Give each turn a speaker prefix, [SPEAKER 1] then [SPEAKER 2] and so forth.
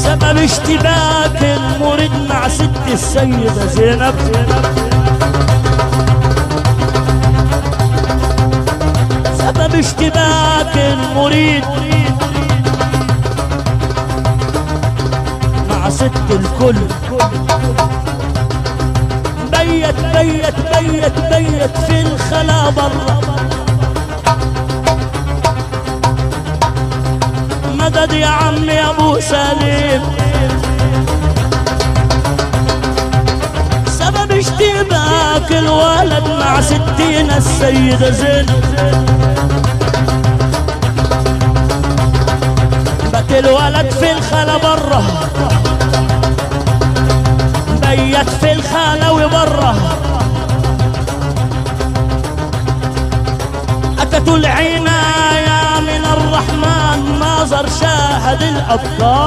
[SPEAKER 1] سبب اشتباك المريد مع ست السيدة زينب. سبب اشتباك المريد مع ست الكل. بيت بيت بيت بيت في الخلا برا. مدد يا عمي يا ابو سليم. سبب اشتباك الولد مع ستين السيدة زينب. بات الولد في الخلا برا، بيت في الخلا وبرا. أتت العناية من الرحمن، ناظر شاهد الأبطال.